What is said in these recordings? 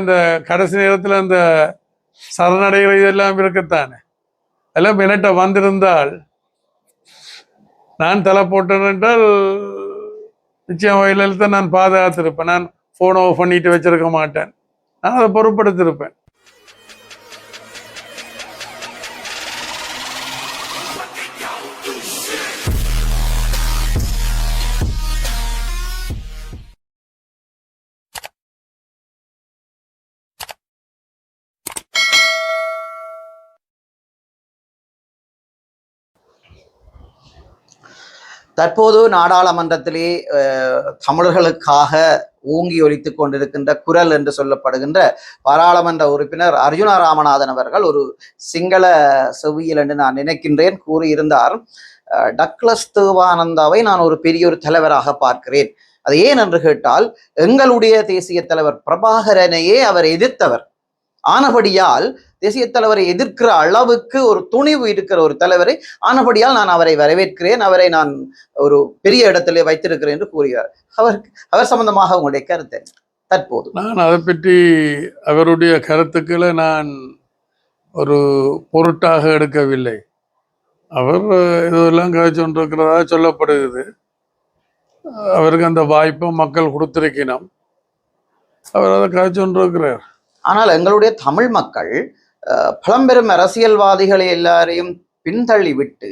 இந்த கடைசி நேரத்தில் அந்த சரணடைகள் இதெல்லாம் இருக்கத்தானே. எல்லாம் என்கிட்ட வந்திருந்தால் நான் தலை போட்டேன் என்றால் நிச்சயம் வயலில் தான் நான் பாதுகாத்திருப்பேன். நான் ஃபோன் ஆஃப் பண்ணிட்டு வச்சிருக்க மாட்டேன். நான் அதை பொருட்படுத்திருப்பேன். தற்போது நாடாளுமன்றத்திலே தமிழர்களுக்காக ஓங்கி ஒலித்துக் கொண்டிருக்கின்ற குரல் என்று சொல்லப்படுகின்ற பாராளுமன்ற உறுப்பினர் அர்ஜுனா ராமநாதன் அவர்கள் ஒரு சிங்கள செவ்வியல் என்று நான் நினைக்கின்றேன் கூறியிருந்தார், டக்ளஸ் தேவானந்தாவை நான் ஒரு பெரிய ஒரு தலைவராக பார்க்கிறேன். அது ஏன் என்று கேட்டால், எங்களுடைய தேசிய தலைவர் பிரபாகரனையே அவர் எதிர்த்தவர். ஆனபடியால் தேசிய தலைவரை எதிர்க்கிற அளவுக்கு ஒரு துணிவு இருக்கிற ஒரு தலைவரை ஆனபடியால் நான் அவரை வரவேற்கிறேன், அவரை நான் ஒரு பெரிய இடத்திலே வைத்திருக்கிறேன் என்று கூறுகிறார். அவர் சம்பந்தமாக உங்களுடைய கருத்து தற்போது? நான் அதை பற்றி அவருடைய கருத்துக்களை நான் ஒரு பொருட்டாக எடுக்கவில்லை. அவர் இதெல்லாம் கழிச்சொன்றிருக்கிறதா சொல்லப்படுகிறது. அவருக்கு அந்த வாய்ப்பை மக்கள் கொடுத்திருக்கணும், அவர் அதை கழிச்சொன்றிருக்கிறார். ஆனால் எங்களுடைய தமிழ் மக்கள் பழம்பெரும் அரசியல்வாதிகளை எல்லாரையும் பின்தள்ளி விட்டு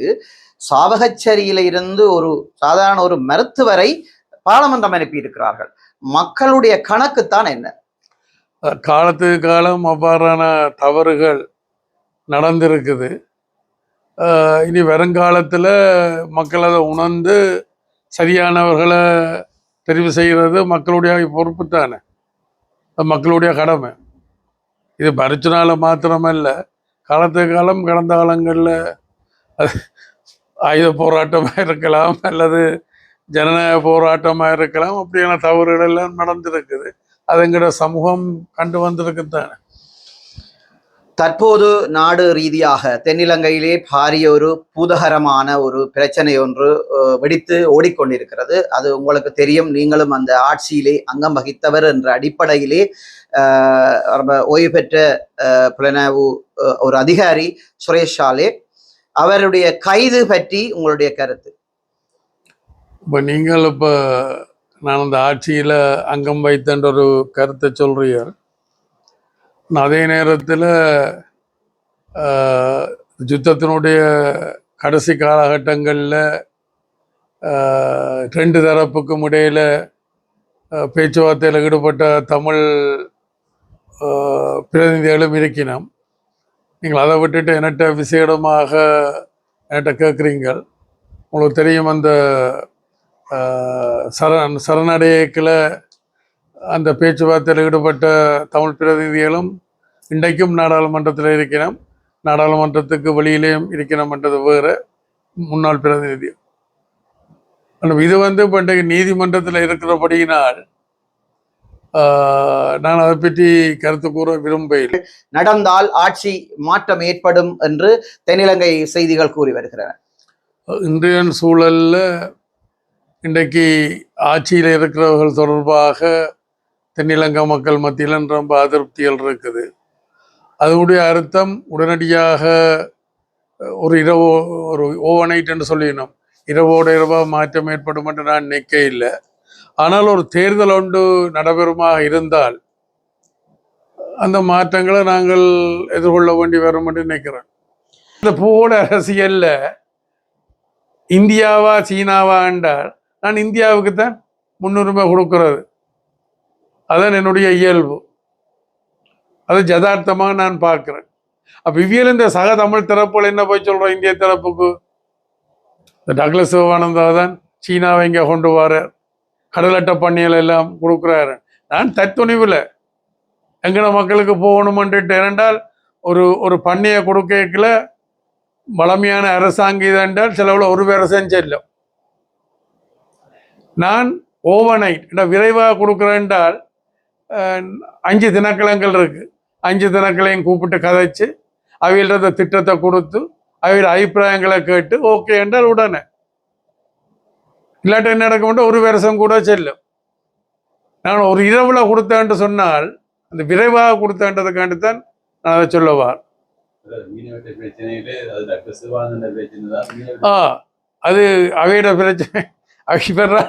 சாவகச்சேரியில இருந்து ஒரு சாதாரண ஒரு மருத்துவரை பாராளுமன்றம் அனுப்பி இருக்கிறார்கள். மக்களுடைய கணக்குத்தான் என்ன? காலத்துக்கு காலம் அவ்வாறான தவறுகள் நடந்திருக்குது. இனி வருங்காலத்தில் மக்கள் அதை உணர்ந்து சரியானவர்களை தெரிவு செய்கிறது மக்களுடைய பொறுப்பு தானே, மக்களுடைய கடமை. இது பரிச்சுனால மாத்திரமல்ல, காலத்துக்கு காலம் கடந்த காலங்களில் ஆயுத போராட்டமாக இருக்கலாம் அல்லது ஜனநாயக போராட்டமாக இருக்கலாம், அப்படியான தவறுகள் எல்லாம் நடந்திருக்குது. அது எங்கட சமூகம் கண்டு வந்திருக்குத்தானே. தற்போது நாடு ரீதியாக தென்னிலங்கையிலே பாரிய ஒரு பூதகரமான ஒரு பிரச்சனை ஒன்று வெடித்து ஓடிக்கொண்டிருக்கிறது. அது உங்களுக்கு தெரியும், நீங்களும் அந்த ஆட்சியிலே அங்கம் வகித்தவர் என்ற அடிப்படையிலே ஓய்வு பெற்ற புலனாய்வு ஒரு அதிகாரி சுரேஷ் சாலே அவருடைய கைது பற்றி உங்களுடைய கருத்து? இப்போ நீங்கள் இப்போ நான் அந்த ஆட்சியில் அங்கம் வைத்தன்ற ஒரு கருத்தை சொல்றீர். அதே நேரத்தில் யுத்தத்தினுடைய கடைசி காலகட்டங்களில் ரெண்டு தரப்புக்கும் இடையில் பேச்சுவார்த்தையில் ஈடுபட்ட தமிழ் பிரதிநிதிகளும் இருக்கணும். நீங்கள் அதை விட்டுட்டு என்கிட்ட விசேடமாக என்கிட்ட கேட்குறீங்கள். உங்களுக்கு தெரியும், அந்த சரணடையக்கில் அந்த பேச்சுவார்த்தையில் ஈடுபட்ட தமிழ் பிரதிநிதிகளும் இன்றைக்கும் நாடாளுமன்றத்தில் இருக்கணும், நாடாளுமன்றத்துக்கு வெளியிலேயும் இருக்கணும்ன்றது வேறு முன்னாள் பிரதிநிதி. இது இப்போ இன்றைக்கு நீதிமன்றத்தில் இருக்கிறபடியினால் நான் அதை பற்றி கருத்து கூற விரும்புகிறேன். நடந்தால் ஆட்சி மாற்றம் ஏற்படும் என்று தென்னிலங்கை செய்திகள் கூறி வருகின்றன. இன்றைய சூழலில் இன்றைக்கு ஆட்சியில் இருக்கிறவர்கள் தொடர்பாக தென்னிலங்கை மக்கள் மத்தியில் ரொம்ப அதிருப்திகள் இருக்குது. அதனுடைய அர்த்தம் உடனடியாக ஒரு ஓவர்நைட் என்று சொல்லினோம், இரவோடு இரவாக மாற்றம் ஏற்படும் என்று நான் நினைக்க இல்லை. ஆனால் ஒரு தேர்தல் ஒன்று நடைபெறுமாக இருந்தால் அந்த மாற்றங்களை நாங்கள் எதிர்கொள்ள வேண்டி வரும் என்று நினைக்கிறேன். இந்த பூகோள அரசியலில் இந்தியாவா சீனாவா என்றால் நான் இந்தியாவுக்கு தான் முன்னுரிமை கொடுக்கிறது. அதான் என்னுடைய இயல்பு, அது யதார்த்தமாக நான் பார்க்குறேன். அப்போ இவ்வியல் இந்த சக தமிழ் தரப்புகள் என்ன போய் சொல்கிறோம், இந்திய தரப்புக்கு டக்ளஸ் தேவானந்தா தான் சீனாவை இங்கே கொண்டு வர கடலட்டை பண்ணியல் எல்லாம் கொடுக்குறாரு. நான் தத்துணிவில் எங்கட மக்களுக்கு போகணுமென்ட்டு, ஏனென்றால் ஒரு பண்ணையை கொடுக்கல வளமையான அரசாங்கம் இது என்றால் செலவில் ஒரு வருஷம் செல்லும். நான் ஓவர்நைட் விரைவாக கொடுக்குறேன் என்றால் 5 தினக்கிழங்கள் இருக்கு, 5 தினக்களையும் கூப்பிட்டு கதைச்சு அவையில்ற திட்டத்தை கொடுத்து அவையில் அபிப்பிராயங்களை கேட்டு ஓகே என்றால் உடனே, இல்லாட்ட என்ன நடக்க மாட்டோம் ஒரு வருஷம் கூட செல்லும். நான் ஒரு இரவுல கொடுத்தேன்ட்டு சொன்னால் அந்த விரைவாக கொடுத்தான்றதுக்காண்டித்தான் நான் அதை சொல்லவார். அது அவையோட பிரச்சனை, அவையா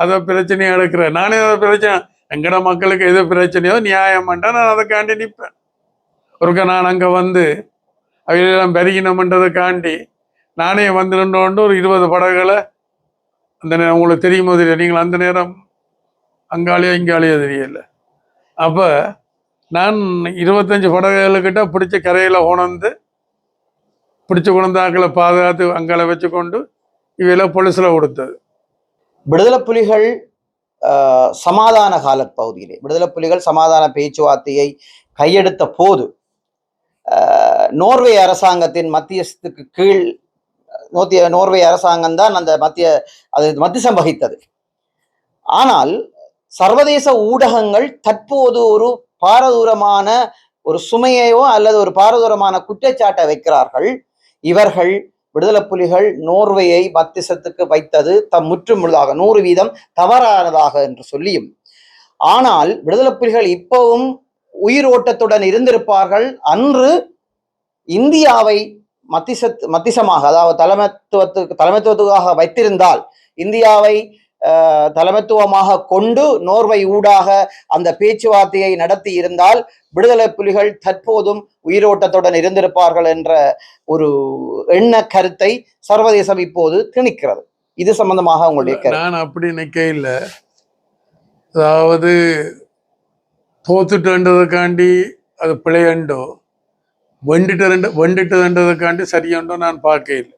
அதை பிரச்சனையா எடுக்கிறேன். நானே அதை பிரச்சனை, எங்கட மக்களுக்கு எது பிரச்சனையோ நியாயம்ன்றா நான் அதுக்காண்டி நிற்பேன். ஒருக்க நான் அங்கே வந்து அவையெல்லாம் பெருகினம்ன்றதுக்காண்டி நானே வந்து நின்று ஒரு 20 படகுகளை அந்த நேரம் உங்களுக்கு தெரியுமோ தெரியல, நீங்கள் அந்த நேரம் அங்காளியோ இங்காளியோ தெரியல. அப்போ நான் 25 படகுகிட்ட பிடிச்ச கரையில் உணர்ந்து பிடிச்ச குழந்தாக்களை பாதுகாத்து அங்கால வச்சு கொண்டு இவையெல்லாம் பொலிசில் கொடுத்தது. விடுதலை புலிகள் சமாதான கால பகுதியிலே விடுதலை புலிகள் சமாதான பேச்சுவார்த்தையை கையெடுத்த போது நோர்வே அரசாங்கத்தின் மத்தியஸ்துக்கு கீழ் நோர்வே அரசாங்கம் தான் அந்த மத்தியசம் வகித்தது. ஆனால் சர்வதேச ஊடகங்கள் தற்போது ஒரு பாரதூரமான ஒரு சுமையையோ அல்லது ஒரு பாரதூரமான குற்றச்சாட்டை வைக்கிறார்கள். இவர்கள் விடுதலை புலிகள் நோர்வேயை மத்தியசத்துக்கு வைத்தது முற்றுமுழுதாக 100% தவறானதாக என்று சொல்லியும், ஆனால் விடுதலை புலிகள் இப்பவும் உயிரோட்டத்துடன் இருந்திருப்பார்கள். அன்று இந்தியாவை மத்திசமாக, அதாவது தலைமைத்துவத்துக்காக வைத்திருந்தால், இந்தியாவை தலைமைத்துவமாக கொண்டு நோர்வை ஊடாக அந்த பேச்சுவார்த்தையை நடத்தி இருந்தால் விடுதலை புலிகள் தற்போதும் உயிரோட்டத்துடன் இருந்திருப்பார்கள் என்ற ஒரு எண்ண கருத்தை சர்வதேசம் இப்போது திணிக்கிறது. இது சம்பந்தமாக உங்களுடைய கருத்து? நான் அப்படி நினைக்க இல்லை. அதாவது தோத்துட்டுன்றதுக்காண்டி அது பிழையண்டோ, வெண்டுட்டுன்றதுக்காண்டி சரியண்டோ நான் பார்க்க இல்லை.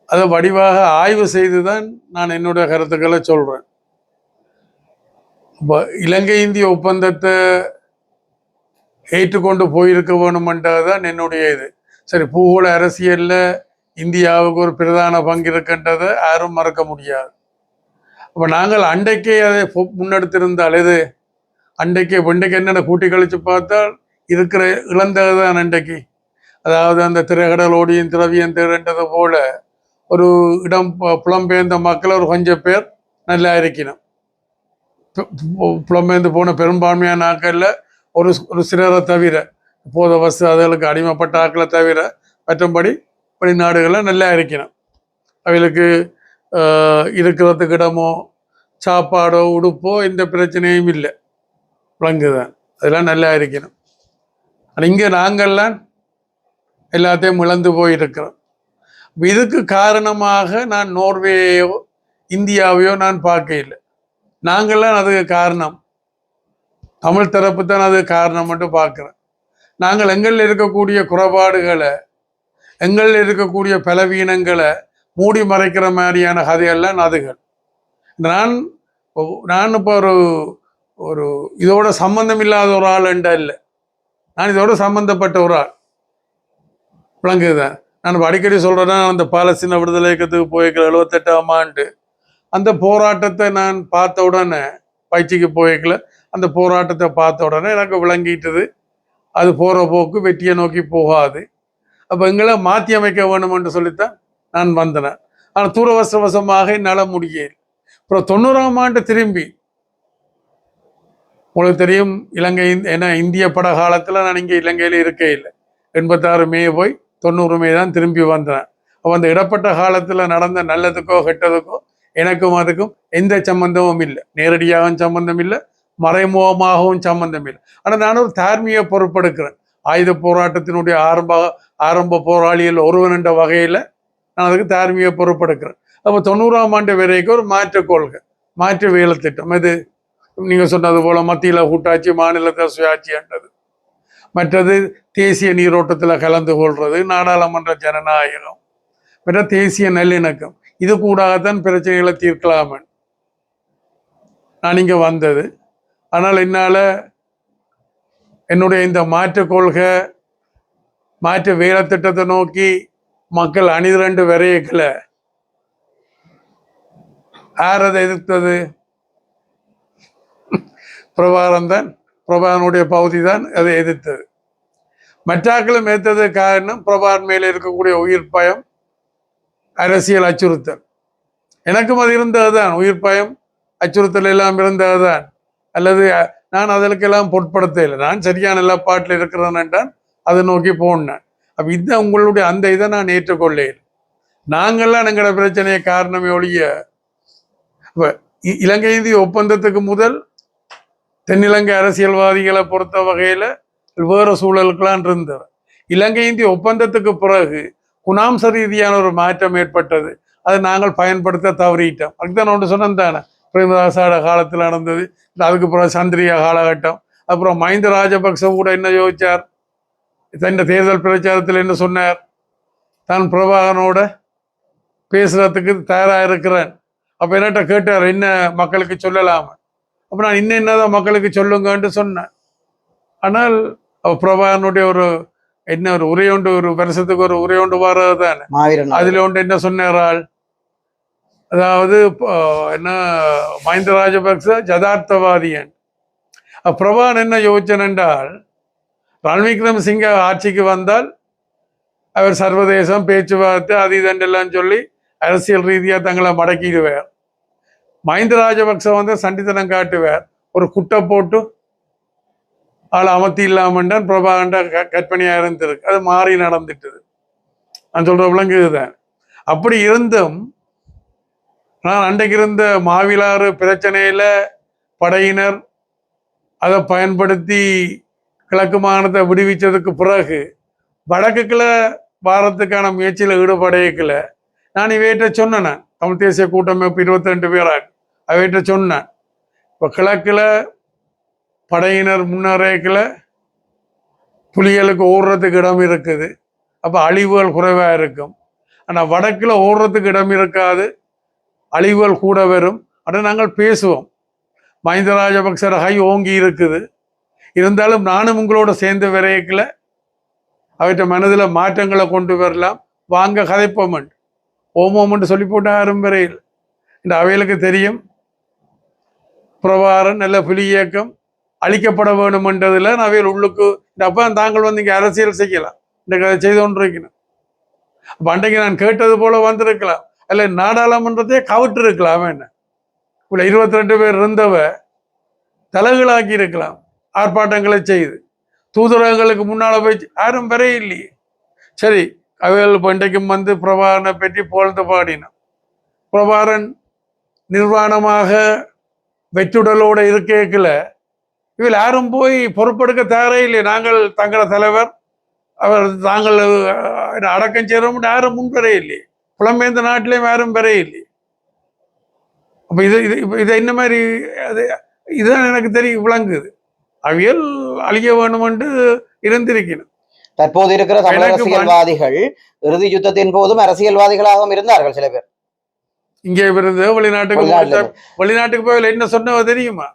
அதை வடிவாக ஆய்வு செய்து தான் நான் என்னுடைய கருத்துக்களை சொல்கிறேன். இப்போ இலங்கை இந்திய ஒப்பந்தத்தை ஏற்றுக்கொண்டு போயிருக்க வேணுமென்றது தான் என்னுடைய இது. சரி, பூகோள அரசியலில் இந்தியாவுக்கு ஒரு பிரதான பங்கு இருக்கின்றதை யாரும் மறக்க முடியாது. அப்போ நாங்கள் அண்டைக்கே அதை முன்னெடுத்திருந்தால், இது வெண்டைக்கு என்னென்ன கூட்டி கழித்து பார்த்தால் இருக்கிற இழந்தது தான் அண்டைக்கு. அதாவது அந்த திரைக்கடலோடியும் திரவியம் தேடுன்றது போல ஒரு இடம் புலம்பெயர்ந்த மக்கள் ஒரு கொஞ்சம் பேர் நல்லா இருக்கணும். புலம்பெயர்ந்து போன பெரும்பான்மையான ஆக்களில் ஒரு சிலரை தவிர, போத வசு அதுகளுக்கு அடிமைப்பட்ட ஆக்களை தவிர மற்றபடி வெளிநாடுகளில் நல்லா இருக்கணும். அவைகளுக்கு இருக்கிறதுக்கு இடமோ சாப்பாடோ உடுப்போ எந்த பிரச்சனையும் இல்லை, விளங்குதான், அதெல்லாம் நல்லா இருக்கணும். ஆனால் இங்கே நாங்கள்லாம் எல்லாத்தையும் இழந்து போயிருக்கிறோம். இதுக்கு காரணமாக நான் நோர்வேயோ இந்தியாவையோ நான் பார்க்க இல்லை. நாங்கள்லாம் அதுக்கு காரணம், தமிழ் தரப்பு தான் அது காரணம் மட்டும் பார்க்குறேன். நாங்கள் எங்களில் இருக்கக்கூடிய குறைபாடுகளை, எங்களில் இருக்கக்கூடிய பலவீனங்களை மூடி மறைக்கிற மாதிரியான கதையெல்லாம் அதுகள். நான் இப்போ ஒரு இதோட சம்பந்தம் இல்லாத ஒரு ஆள் என்ற இல்லை, நான் இதோட சம்பந்தப்பட்ட ஒரு ஆள், விளங்குதான். நான் அடிக்கடி சொல்கிறேன்னா, அந்த பாலஸ்தீன விடுதலை இயக்கத்துக்கு போயிருக்கிற 78ஆம் ஆண்டு அந்த போராட்டத்தை நான் பார்த்த உடனே, பயிற்சிக்கு போயிருக்கல, அந்த போராட்டத்தை பார்த்த உடனே எனக்கு விளங்கிட்டது அது போகிற போக்கு வெற்றியை நோக்கி போகாது. அப்போ எங்களை மாற்றி அமைக்க வேணும் என்று சொல்லித்தான் நான் வந்தேன். ஆனால் தூரவசவசமாக என்னால் முடியல. அப்புறம் 90ஆம் ஆண்டு திரும்பி, உங்களுக்கு தெரியும் இலங்கை, ஏன்னா இந்திய பட காலத்தில் நான் இங்கே இலங்கையில் இருக்கே இல்லை. 86 மே போய் 90 மே தான் திரும்பி வந்தேன். அப்போ அந்த இடப்பட்ட காலத்தில் நடந்த நல்லதுக்கோ கெட்டதுக்கோ எனக்கும் அதுக்கும் எந்த சம்பந்தமும் இல்லை. நேரடியாகவும் சம்பந்தம் இல்லை, மறைமுகமாகவும் சம்பந்தம் இல்லை. ஆனால் நான் ஒரு தார்மீக பொறுப்பெடுக்கிறேன். ஆயுத போராட்டத்தினுடைய ஆரம்ப போராளிகள் ஒருவன் என்ற வகையில் நான் அதுக்கு தார்மீக பொறுப்பெடுக்கிறேன். அப்போ 90ஆம் ஆண்டு வரைக்கும் ஒரு மாற்று கொள்கை, மாற்று வேலை திட்டம், இது நீங்கள் சொன்னது போல மத்தியில் கூட்டாட்சி, மாநிலத்தை சுயாட்சி என்றது, மற்றது தேசிய நீரோட்டத்தில் கலந்து கொள்வது, நாடாளுமன்ற ஜனநாயகம், மற்ற தேசிய நல்லிணக்கம், இது கூடாகத்தான் பிரச்சனைகளை தீர்க்கலாமே நான் இங்கே வந்தது. ஆனால் என்னால் என்னுடைய இந்த மாற்று கொள்கை, மாற்று வேலை திட்டத்தை நோக்கி மக்கள் அணிதிரண்டு வரையக்கல. யார் அதை எதிர்த்தது? பிரபாகரனுடைய பகுதி தான் அதை எதிர்த்தது. மற்றாக்களும் எதிர்த்தது காரணம் பிரபாகரன் மேலே இருக்கக்கூடிய உயிர் பயம், அரசியல் அச்சுறுத்தல். எனக்கும் அது இருந்தது தான், உயிர் பயம் அச்சுறுத்தல் எல்லாம் இருந்தது தான். அல்லது நான் அதற்கெல்லாம் பொருட்படுத்த இல்லை. நான் சரியான நிலப்பாட்டில் இருக்கிறேன்னுட்டான் அதை நோக்கி போனேன். அப்போ இதுதான் உங்களுடைய அந்த இதை நான் ஏற்றுக்கொள்ளேன். நாங்கள்லாம் எங்களோட பிரச்சனையை காரணமே ஒழிய இப்போ இலங்கை இந்திய ஒப்பந்தத்துக்கு முதல் தென்னிலங்கை அரசியல்வாதிகளை பொறுத்த வகையில் வேறு சூழலுக்கெல்லாம் இருந்தவர். இலங்கை இந்திய ஒப்பந்தத்துக்கு பிறகு குணாம்ச ரீதியான ஒரு மாற்றம் ஏற்பட்டது. அதை நாங்கள் பயன்படுத்த தவறிட்டோம். அதுதான் ஒன்று சொன்னேன் தானே, பிரேமதாசாட காலத்தில் நடந்தது. அதுக்கு பிறகு சந்திரியா காலகட்டம். அப்புறம் மஹிந்த ராஜபக்ச கூட என்ன யோசிச்சார், தன் தேர்தல் பிரச்சாரத்தில் என்ன சொன்னார், தான் பிரபாகரனோட பேசுறதுக்கு தயாராக இருக்கிறேன். அப்போ என்னட்ட கேட்டார், என்ன மக்களுக்கு சொல்லலாமா? அப்போ நான் என்னதான் மக்களுக்கு சொல்லுங்கன்ட்டு சொன்னேன். ஆனால் பிரபாகரனுடைய ஒரு என்ன ஒரு உரையொண்டு, ஒரு வருஷத்துக்கு ஒரு உரையொண்டு வர்றது தானே. அதில் ஒன்று என்ன சொன்னாரால், அதாவது என்ன மஹிந்த ராஜபக்ச ஜதார்த்தவாதியன். பிரபாகரன் என்ன யோசிச்சன் என்றால், ரணில் விக்ரமசிங்க ஆட்சிக்கு வந்தால் அவர் சர்வதேசம் பேச்சுவார்த்தை அது இதெல்லாம் சொல்லி அரசியல் ரீதியாக தங்களை மடக்கிடுவார். மஹிந்த ராஜபக்ச வந்து சண்டித்தனம் காட்டுவார், ஒரு குட்டை போட்டு ஆள் அமர்த்தி இல்லாமன்றான் பிரபாகண்ட கற்பனையாக இருந்திருக்கு. அது மாறி நடந்துட்டுது. நான் சொல்ற விளங்குதுதான். அப்படி இருந்தும் நான் அன்றைக்கு இருந்த மாவிலாறு பிரச்சனையில படையினர் அதை பயன்படுத்தி கிழக்கு மாகாணத்தை விடுவிச்சதுக்கு பிறகு வடக்குக்குள்ள வாரத்துக்கான முயற்சியில் ஈடுபடையக்கல நான் இவையிட்ட சொன்னேன். தமிழ் தேசிய கூட்டமைப்பு 22 பேராக அவையிட்ட சொன்னேன், இப்போ கிழக்கில் படையினர் முன்னேறக்கில் புலிகளுக்கு ஓடுறதுக்கு இடம் இருக்குது, அப்போ அழிவுகள் குறைவாக இருக்கும். ஆனால் வடக்கில் ஓடுறதுக்கு இடம் இருக்காது, அழிவுகள் கூட வரும். அதை நாங்கள் பேசுவோம். மஹிந்த ராஜபக்ச கை ஓங்கி இருக்குது, இருந்தாலும் நானும் உங்களோட சேர்ந்து விரையக்கில் அவற்றை மனதில் மாற்றங்களை கொண்டு வரலாம், வாங்க கதைப்போமன் ஓமோமெண்ட் சொல்லி போட்டு யாரும் வரையில். இந்த அவைகளுக்கு தெரியும் பிரபாகரன் நல்ல புலி இயக்கம் அழிக்கப்பட வேணுமென்றதில் அவையில் உள்ளுக்கு இந்த அப்போ தாங்கள் வந்து இங்கே அரசியல் செய்யலாம், இந்த கதை செய்து கொண்டிருக்கணும். அப்போ அன்றைக்கு நான் கேட்டது போல வந்திருக்கலாம், அல்ல நாடாளுமன்றத்தையே கவிட்டு இருக்கலாம். என்ன இவ்வளோ 22 பேர் இருந்தவ தலைகளாக்கி இருக்கலாம், ஆர்ப்பாட்டங்களை செய்து தூதரகங்களுக்கு முன்னால் போய் யாரும் வர இல்லையே. சரி, அவைகள் பண்டைக்கும் வந்து பிரபாகரனை பற்றி புகழ்ந்து பாடினோம். பிரபாகரன் நிர்வாணமாக வெற்றுடலோட இருக்கேக்கில் இதில் யாரும் போய் பொறுப்பெடுக்க தயாரே இல்லை. நாங்கள் தங்கள தலைவர் அவர் தாங்கள் அடக்கம் செய்கிறோம் யாரும் முன்வரே இல்லை. புலம்பெயர்ந்த நாட்டிலையும் யாரும் வர இல்லை. அப்போ இது என்ன மாதிரி அது இதுதான் எனக்கு தெரியும் விளங்குது. அவியல் அழிய வேணும் என்று இருந்திருக்கணும். தற்போது இருக்கிற தமிழ் அரசியல்வாதிகள் இறுதி யுத்தத்தின் போதும் அரசியல்வாதிகளாகவும் இருந்தார்கள். சில பேர் இங்கே இருந்து வெளிநாட்டுக்கு போய் என்ன சொன்னவ தெரியுமா,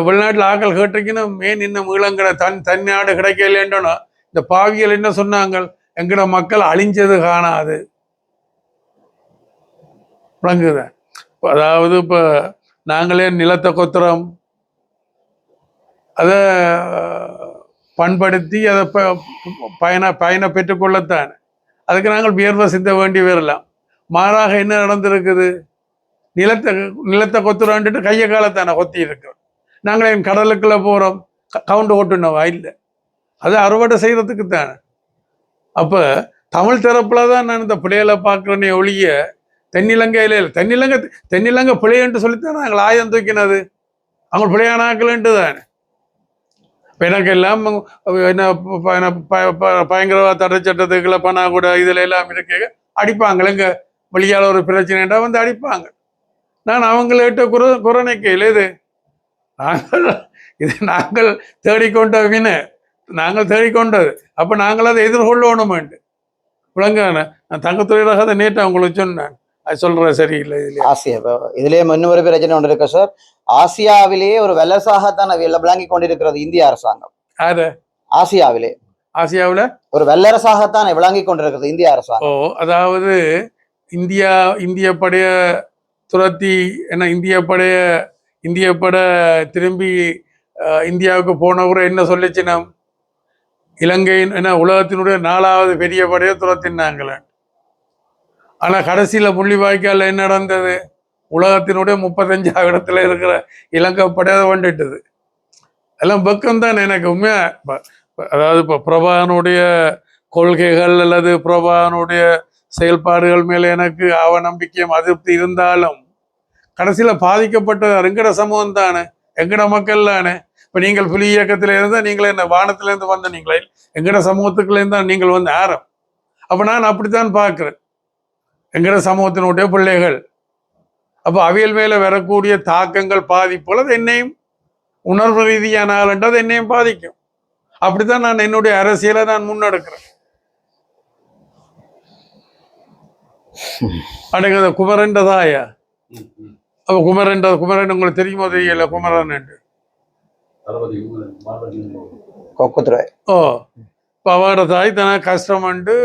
வெளிநாட்டில் ஆக்கள் கேட்டிருக்கணும் ஏன் இன்னும் ஈழங்கட தன்னாடு கிடைக்கலன்றனோ இந்த பாவியல் என்ன சொன்னாங்க, எங்கட மக்கள் அழிஞ்சது காணாது விளங்குத. அதாவது இப்போ நாங்களே நிலத்தை கொத்துறோம், அதை பண்படுத்தி அதை பயனை பெற்றுக்கொள்ளத்தான் அதுக்கு நாங்கள் வியர்வை சிந்த வேண்டி வரலாம். மாறாக என்ன நடந்திருக்குது, நிலத்தை கொத்துறான்ட்டு கையை காலத்தானே கொத்தி இருக்கிறோம். நாங்கள் என் கடலுக்குள்ள போகிறோம், கவுண்டு ஓட்டுனவா இல்லை, அதை அறுவடை செய்கிறதுக்கு தானே. அப்போ தமிழ் தரப்புல தான் நான் இந்த பிள்ளைகளை பார்க்குறேனே ஒழிய தென்னிலங்கையில இல்லை. தென்னிலங்கை பிள்ளைன்ட்டு சொல்லித்தான் நாங்கள் ஆயுதம் தூக்கினது, அவங்க பிள்ளையானாக்கலன்ட்டு தானே. எனக்கு எல்லாம் என்ன பயங்கரவாத தடை சட்டத்துக்குள்ள பணா கூட இதில் எல்லாம் இருக்க அடிப்பாங்க. எங்க வெளியால் ஒரு பிரச்சனைடா வந்து அடிப்பாங்க. நான் அவங்கள்ட்ட குரணைக்கையில் நாங்கள் தேடிக்கொண்ட வின நாங்கள் தேடிக்கொண்டது. அப்போ நாங்கள் அதை எதிர்கொள்ளணுமெண்டு விளங்கான நான் தங்கத்துறையாக அதை நேற்று அவங்களுக்கு சொன்னேன். அது சொல்கிறேன் சரியில்லை. இதுலேயே இன்னொரு பிரச்சனை ஒன்று இருக்கு சார். ஆசியாவிலேயே ஒரு வல்லரசாகத்தான் விளங்கி கொண்டிருக்கிறது இந்திய அரசாங்கம். ஆசியாவில் ஒரு வல்லரசாகத்தான் விளங்கி கொண்டிருக்கிறது இந்திய அரசாங்கம். அதாவது இந்திய படைய துரத்தி என்ன இந்திய பட திரும்பி இந்தியாவுக்கு போனவரை என்ன சொல்லிச்சு, நம் இலங்கையின் என்ன உலகத்தினுடைய 4வது பெரிய படையை துரத்தினாங்களே. ஆனால் கடைசியில் முள்ளிவாய்க்கால் என்ன நடந்தது, உலகத்தினுடைய 35வது இடத்துல இருக்கிற இலங்கை படையை வந்துட்டுது. எல்லாம் பக்கம் தான் எனக்கு உண்மையா அதாவது இப்போ பிரபாகனுடைய கொள்கைகள் அல்லது பிரபாகனுடைய செயல்பாடுகள் மேல எனக்கு அவநம்பிக்கையும் அதிருப்தி இருந்தாலும் கடைசியில பாதிக்கப்பட்டது எங்கட சமூகம் தானே, எங்கட மக்கள் தானே. இப்ப நீங்கள் புலி இயக்கத்தில இருந்தா நீங்களே என்ன வானத்திலேருந்து வந்த நீங்களே எங்கட சமூகத்துக்குள்ள இருந்தா நீங்கள் வந்து ஆரம். அப்ப நான் அப்படித்தான் பார்க்கிறேன் எங்கட சமூகத்தினுடைய பிள்ளைகள். அப்ப அவியல் மேல வரக்கூடிய தாக்கங்கள் பாதிப்புகள் அது என்னையும் உணர்வு ரீதியான ஆளுன்றது என்னையும் பாதிக்கும். அப்படித்தான் நான் என்னுடைய அரசியலை நான் முன்னெடுக்கிறேன். அன்றைக்கு குமரன் தாயா, அப்ப குமரன் உங்களுக்கு தெரியுமோ தெரியல, குமரன் கொக்குத்துறை. ஓ, இப்போ அவரோட தாய் தனக்கு கஷ்டம்ண்டு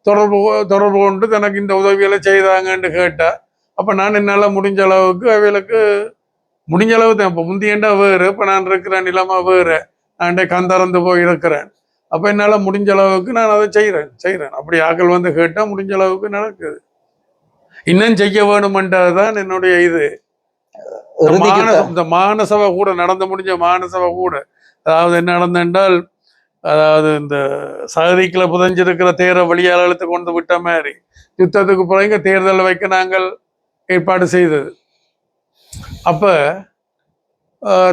தொடர்பு கொண்டு தனக்கு இந்த உதவிகளை செய்தாங்கன்னு கேட்டா, அப்ப நான் என்னால் முடிஞ்ச அளவுக்கு அவைகளுக்கு முடிஞ்ச அளவு தான். இப்போ முந்தியண்டா வேறு, இப்போ நான் இருக்கிற நிலைமை வேறு, நான் கந்தறந்து போய் இருக்கிறேன். அப்போ என்னால் முடிஞ்ச அளவுக்கு நான் அதை செய்கிறேன். அப்படி ஆக்கள் வந்து கேட்டால் முடிஞ்ச அளவுக்கு நடக்குது. இன்னும் செய்ய வேணுமென்றதுதான் என்னுடைய இது. இந்த மானசபை கூட நடந்து முடிஞ்ச மானசபை கூட, அதாவது என்ன நடந்தென்றால், அதாவது இந்த சகதிக்குள்ள புதைஞ்சிருக்கிற தேரை வழியால் அழுத்து கொண்டு விட்ட மாதிரி யுத்தத்துக்கு பிறகு தேர்தல் வைக்க நாங்கள் ஏற்பாடு செய்தது. அப்ப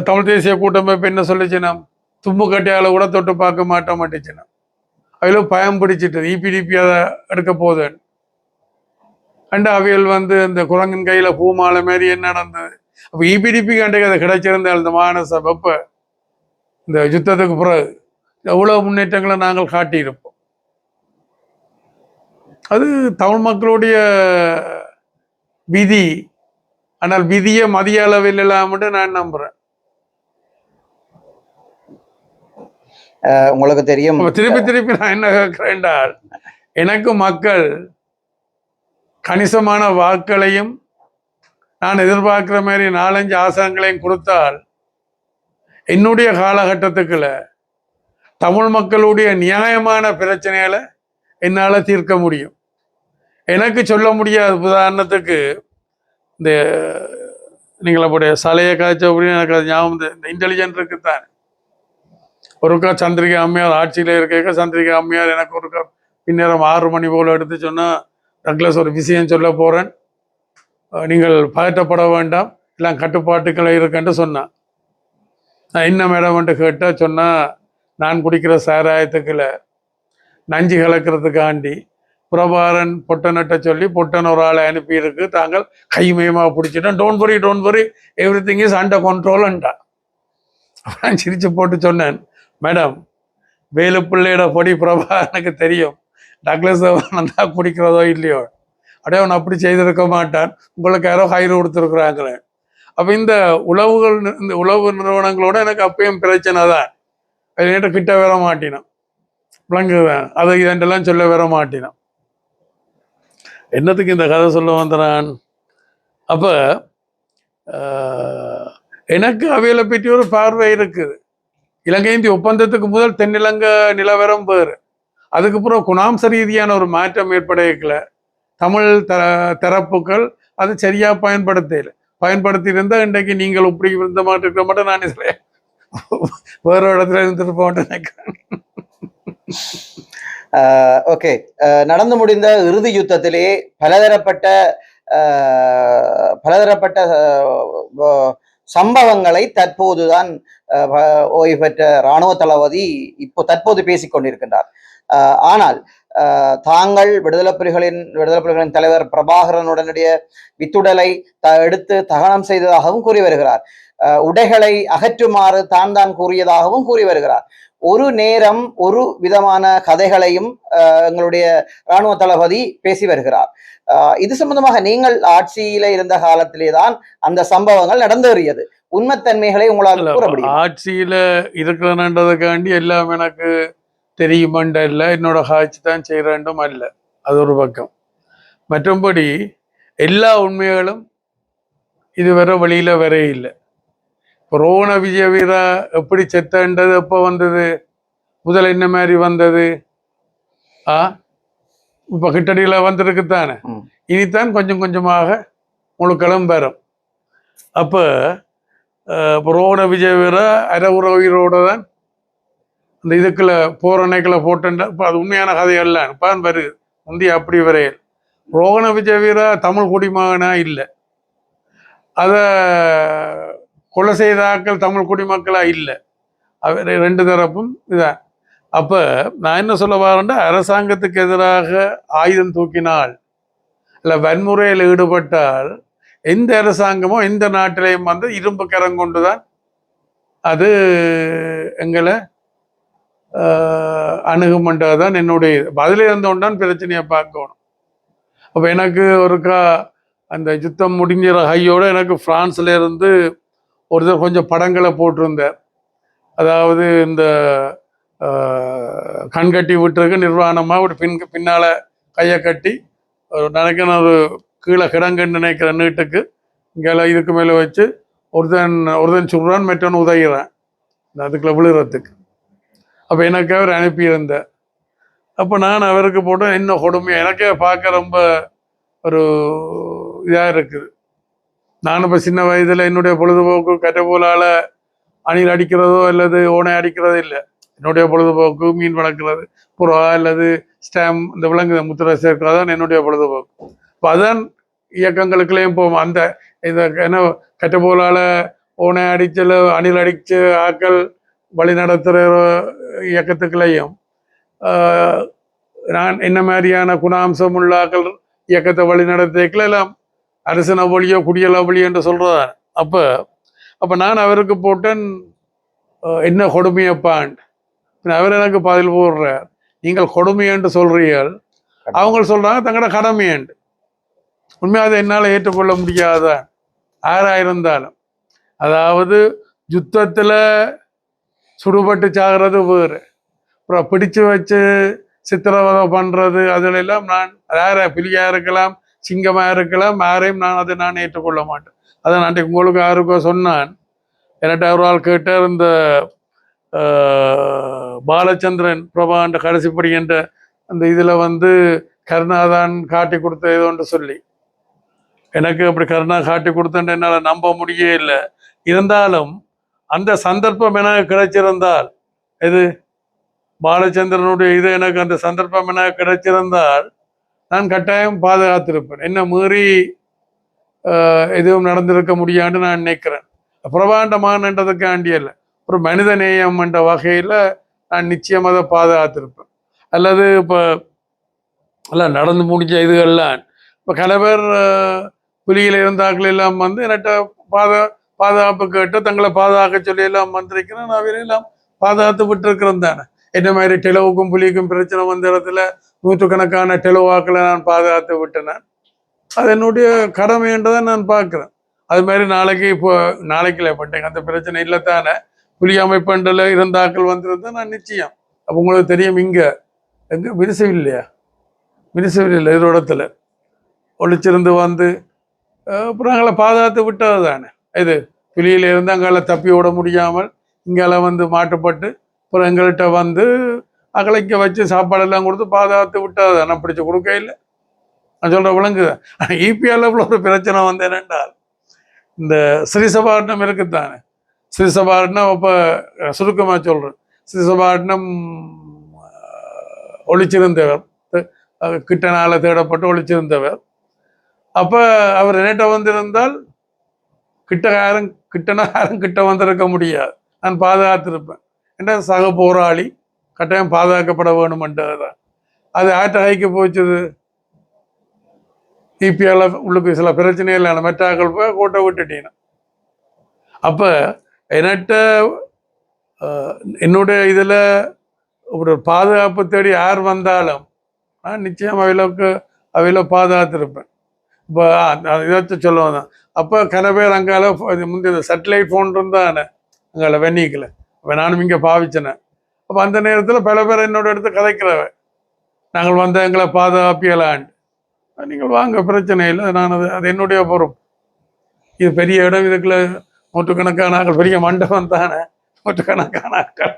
தமிழ் தேசிய கூட்டமைப்பு என்ன சொல்லிச்சுன்னா, தும்பு கட்டையால கூட தொட்டு பார்க்க மாட்டேச்சுன்னா, அதில் பயம் பிடிச்சிட்டு இபிடிபி அதை எடுக்க போதுன்னு அண்டு அவியல் வந்து இந்த குரங்கின் கையில பூமாலை மாதிரி என்ன நடந்தது. அப்போ இபிடிபி கண்டைக்கு அதை கிடைச்சிருந்தால் இந்த மாநசபை அப்ப இந்த யுத்தத்துக்கு பிறகு எவ்வளவு முன்னேற்றங்களை நாங்கள் காட்டியிருப்போம். அது தமிழ் மக்களுடைய விதி. ஆனால் விதியை மதிய அளவில் இல்லாமட்டு நான் நம்புறேன். உங்களுக்கு தெரியும், திருப்பி நான் என்ன கேட்கிறேன் என்றால், எனக்கு மக்கள் கணிசமான வாக்குகளையும் நான் எதிர்பார்க்கிற மாதிரி 4-5 ஆசனங்களையும் கொடுத்தால் என்னுடைய காலகட்டத்துக்குள்ள தமிழ் மக்களுடைய நியாயமான பிரச்சனைகளை என்னால் தீர்க்க முடியும். எனக்கு சொல்ல முடியாது. உதாரணத்துக்கு இந்த நீங்கள் அப்படியே சலையை காய்ச்ச அப்படின்னு எனக்கு அது ஞாபகம், இந்த இன்டெலிஜென்ட் இருக்குத்தான். ஒருக்கா சந்திரிகா அம்மையார் ஆட்சியில் இருக்க, சந்திரிகா அம்மையார் எனக்கு ஒருக்கா பின்னேரம் 6 மணி போல் எடுத்து சொன்னால், டக்ளஸ் ஒரு விஷயம் சொல்ல போகிறேன், நீங்கள் பதட்டப்பட வேண்டாம், எல்லாம் கட்டுப்பாட்டுக்களை இருக்குன்ட்டு சொன்னான். நான் என்ன மேடம்ன்ட்டு கேட்டால் சொன்னால், நான் குடிக்கிற சாராயத்துக்குள்ள நஞ்சு கலக்கிறதுக்காண்டி பிரபாரன் பொட்டனட்ட சொல்லி பொட்டன் ஒரு ஆளை அனுப்பியிருக்கு, தாங்கள் கைமயமாக பிடிச்சிட்டேன், don't worry everything is under கண்ட்ரோல்ன்ட்டா. நான் சிரிச்சு போட்டு சொன்னேன், மேடம் வேலுப்பிள்ளையோட பொடி பிரபாரனுக்கு தெரியும், டக்ளஸ் நந்தா குடிக்கிறதோ இல்லையோ, அப்படியே அவன் அப்படி செய்திருக்க மாட்டான், உங்களுக்கு யாரோ கயிறு கொடுத்துருக்குறாங்களே. அப்போ இந்த உளவு நிறுவனங்களோட எனக்கு அப்பயும் பிரச்சனை தான். அது கிட்ட வர மாட்டினான், விளங்குதான், அதை இதெல்லாம் சொல்ல வர மாட்டினான். என்னத்துக்கு இந்த கதை சொல்ல வந்தான்? அப்ப எனக்கு அவைகளை பற்றி ஒரு பார்வை இருக்குது. இலங்கை இந்திய ஒப்பந்தத்துக்கு முதல் தென்னிலங்கை நிலவரம் வேறு, அதுக்கப்புறம் குணாம்ச ரீதியான ஒரு மாற்றம் ஏற்படல. தமிழ் தரப்புகள் அது சரியா பயன்படுத்தி இருந்தா இன்றைக்கு நீங்கள் இப்படி இருந்த மாட்டு இருக்க மாட்டேன், நான் இதில் வேற இடத்துல இருந்துட்டு போட்டு நினைக்கிறேன். ஓகே, நடந்து முடிந்த இறுதி யுத்தத்திலே பலதரப்பட்ட சம்பவங்களை தற்போதுதான் ஓய்வு பெற்ற இராணுவ தளபதி தற்போது பேசிக் கொண்டிருக்கின்றார். ஆனால் தாங்கள் விடுதலை புலிகளின் தலைவர் பிரபாகரனுடனுடைய வித்துடலை எடுத்து தகனம் செய்ததாகவும் கூறி வருகிறார். உடைகளை அகற்றுமாறு தான் கூறியதாகவும் கூறி வருகிறார். ஒரு நேரம் ஒரு விதமான கதைகளையும் எங்களுடைய இராணுவ தளபதி பேசி வருகிறார். இது சம்பந்தமாக நீங்கள் ஆட்சியில இருந்த காலத்திலேதான் அந்த சம்பவங்கள் நடந்தேறியது. உண்மைத்தன்மைகளை உங்களால் கூற முடியும்? ஆட்சியில இருக்கிறதுக்காண்டி எல்லாம் எனக்கு தெரியுமண்ட இல்லை, என்னோட ஆட்சி தான் செய்யறேன்டும் அல்ல, அது ஒரு பக்கம். மற்றபடி எல்லா உண்மைகளும் இதுவரை வெளியில வர இல்லை. ரோண விஜய வீரா எப்படி செத்தன்றது எப்போ வந்தது, முதல் என்ன மாதிரி வந்தது, இப்போ கிட்டடியில் வந்திருக்குத்தானே, இனித்தான் கொஞ்சம் கொஞ்சமாக முழுக்களும் வரும். அப்போ இப்போ ரோகண விஜய் வீர அரைகுற உயிரோட தான் அந்த இதுக்குள்ள போரணைக்குள்ள போட்டுண்டா இப்போ அது உண்மையான கதையல்ல இப்போ தான் வருது முந்தைய அப்படி வரையில் ரோகண விஜய் வீர தமிழ் குடிமகனா இல்லை அதை கொலை செய்தாக்கள் தமிழ் குடிமக்களா இல்லை அவர் ரெண்டு தரப்பும் இதான் அப்போ நான் என்ன சொல்ல வரேன்டா அரசாங்கத்துக்கு எதிராக ஆயுதம் தூக்கினால் இல்லை வன்முறையில் ஈடுபட்டால் எந்த அரசாங்கமோ எந்த நாட்டிலையும் வந்து இரும்பு கரம் கொண்டு தான் அது எங்களை அணுகுமன்றதான் என்னுடைய இது அதில் இருந்தோண்டான் பிரச்சனையை பார்க்கணும் அப்போ எனக்கு ஒருக்கா அந்த யுத்தம் முடிஞ்சிற கையோடு எனக்கு ஃப்ரான்ஸ்ல இருந்து ஒருத்தர் கொஞ்சம் படங்களை போட்டிருந்தார் அதாவது இந்த கண்கட்டி விட்டுருக்கு நிர்வாணமாக ஒரு பின்னால் கையை கட்டி நினைக்கிற ஒரு கீழே கிடங்குன்னு நினைக்கிற நீட்டுக்கு இங்கே இதுக்கு மேலே வச்சு ஒருத்தன் சுடுறான் மற்றவன் உதைகிறான் அதுக்குள்ள விழுறதுக்கு அப்போ எனக்கு அவர் அனுப்பியிருந்தார் அப்போ நான் அவருக்கு போட்டேன் இன்னும் கொடுமையாக எனக்கே பார்க்க ரொம்ப ஒரு இதாக இருக்குது நான் இப்போ சின்ன வயதில் என்னுடைய பொழுதுபோக்கு கட்டபோலால் அணில் அடிக்கிறதோ அல்லது ஓனை அடிக்கிறதோ இல்லை என்னுடைய பொழுதுபோக்கு மீன் வளர்க்குறது புறா அல்லது ஸ்டாம்ப் இந்த விலங்கு முத்திரை சேர்க்கிறது தான் என்னுடைய பொழுதுபோக்கு இப்போ அதான் இயக்கங்களுக்குள்ளேயும் போவோம் அந்த இதை என்ன கட்டபோலால் ஓனை அடிச்சல் அணில் அடித்து ஆக்கள் வழி நடத்துகிற இயக்கத்துக்குள்ளேயும் நான் என்ன மாதிரியான குணாம்சம் உள்ள ஆக்கள் இயக்கத்தை வழி நடத்திக்கல எல்லாம் அரசன வழியோ குடியல வழியோ என்று சொல்கிறதான் அப்போ நான் அவருக்கு போட்டேன் என்ன கொடுமையப்பான் அவர் எனக்கு பதில் போடுறார் நீங்கள் கொடுமையன்று சொல்றீர்கள் அவங்க சொல்றாங்க தங்களோட கடமையண்டு உண்மையாக அதை என்னால் ஏற்றுக்கொள்ள முடியாதான் ஆறாயிருந்தாலும் அதாவது யுத்தத்தில் சுடுபட்டு சாகிறது வேறு அப்புறம் பிடிச்சு வச்சு சித்திரவதை பண்ணுறது அதிலெல்லாம் நான் யார புலியாக இருக்கலாம் சிங்கமாக இருக்கலாம் யாரையும் நான் ஏற்றுக்கொள்ள மாட்டேன் அதை நான் உங்களுக்கு யாருக்கோ சொன்னான் என்கிட்ட ஒரு ஆள் கேட்டார் இந்த பாலச்சந்திரன் பிரபாண்ட கடைசிப்படி என்ற அந்த இதில் வந்து கருணாதான் காட்டி கொடுத்த ஏதோன்று சொல்லி எனக்கு அப்படி கருணா காட்டி கொடுத்தேன் என்னால் நம்ப முடியவே இல்லை இருந்தாலும் அந்த சந்தர்ப்பம் எனக்கு கிடைச்சிருந்தால் இது பாலச்சந்திரனுடைய இது எனக்கு அந்த சந்தர்ப்பம் எனக்கு கிடைச்சிருந்தால் நான் கட்டாயம் பாதுகாத்திருப்பேன் என்ன மீறி எதுவும் நடந்திருக்க முடியான்னு நான் நினைக்கிறேன் பிரபாண்டமானன்றதுக்காண்டி இல்லை ஒரு மனித நேயம் என்ற வகையில் நான் நிச்சயம் அதை பாதுகாத்திருப்பேன் அல்லது இப்போ எல்லாம் நடந்து முடிஞ்ச இதுகள்லாம் இப்போ பல பேர் புலியில் இருந்தாக்கள் எல்லாம் வந்து என்கிட்ட பாதுகாப்பு கேட்டு தங்களை பாதுகாக்க சொல்லி எல்லாம் வந்திருக்கிறேன் நான் அவரையெல்லாம் பாதுகாத்து விட்டுருக்கிறேன் தானே என்ன மாதிரி டெலவுக்கும் புலிக்கும் பிரச்சனை வந்த இடத்துல நூற்றுக்கணக்கான டெலோவாக்களை நான் பாதுகாத்து விட்டேன் அது என்னுடைய கடமைன்றதை நான் பார்க்குறேன் அது மாதிரி நாளைக்கு இப்போ நாளைக்குல பட்டேங்க அந்த பிரச்சனை இல்லை தானே புலி அமைப்பண்டில் இருந்தாக்கள் வந்திருந்தா நான் நிச்சயம் அப்போ உங்களுக்கு தெரியும் இங்கே எங்கே விரிசவில்லையா விரிசவில்லை இது இடத்துல ஒழிச்சிருந்து வந்து அப்புறம் அங்கே பாதுகாத்து விட்டது தானே இது புலியில் இருந்து அங்கே தப்பி விட முடியாமல் இங்கால வந்து மாட்டுப்பட்டு அப்புறம் எங்கள்கிட்ட வந்து அகலைக்க வச்சு சாப்பாடெல்லாம் கொடுத்து பாதுகாத்து விட்டது தானே பிடிச்சி கொடுக்க இல்லை நான் சொல்கிற விளங்குதான் ஆனால் இபிஎல் ஒரு பிரச்சனை வந்து என்னென்றால் இந்த ஸ்ரீசபாட்னம் இருக்குத்தானே ஸ்ரீசபாட்னம் இப்போ சுருக்கமாக சொல்கிறேன் ஸ்ரீசபாட்னம் ஒழிச்சிருந்தவர் கிட்டனால் தேடப்பட்டு ஒழிச்சிருந்தவர் அப்போ அவர் நேட்ட வந்திருந்தால் கிட்ட வந்திருக்க முடியாது நான் பாதுகாத்திருப்பேன் என்ற சக போராளி கட்டாயம் பாதுகாக்கப்பட வேணுமென்றதுதான் அது ஆட்டகைக்கு போச்சுது இபிஎல் உள்ளுக்கு சில பிரச்சனை இல்லை மெட்டாக்கள் போய் கூட்ட விட்டுட்டீங்கன்னா அப்போ என்கிட்ட என்னுடைய இதில் ஒரு பாதுகாப்பு தேடி யார் வந்தாலும் நான் நிச்சயம் அவையில் பாதுகாத்திருப்பேன் இப்போ இதாச்சும் சொல்லுவேன் தான் அப்போ கன பேர் அங்கால முந்தைய சேட்டலைட் ஃபோன் இருந்தானே அங்கால வெண்ணிக்கல அப்போ நானும் இங்கே பாவிச்சேனேன் அப்போ அந்த நேரத்தில் பல பேர் என்னோட எடுத்து கதைக்கிறவன் நாங்கள் வந்த எங்களை பாதுகாப்பியலான் நீங்கள் வாங்க பிரச்சனை இல்லை நான் அது என்னுடைய பொறுப்பு இது பெரிய இடம் இதுக்குள்ள நூற்றுக்கணக்கான ஆக்கள் பெரிய மண்டபம் தானே நூற்றுக்கணக்கான ஆக்கள்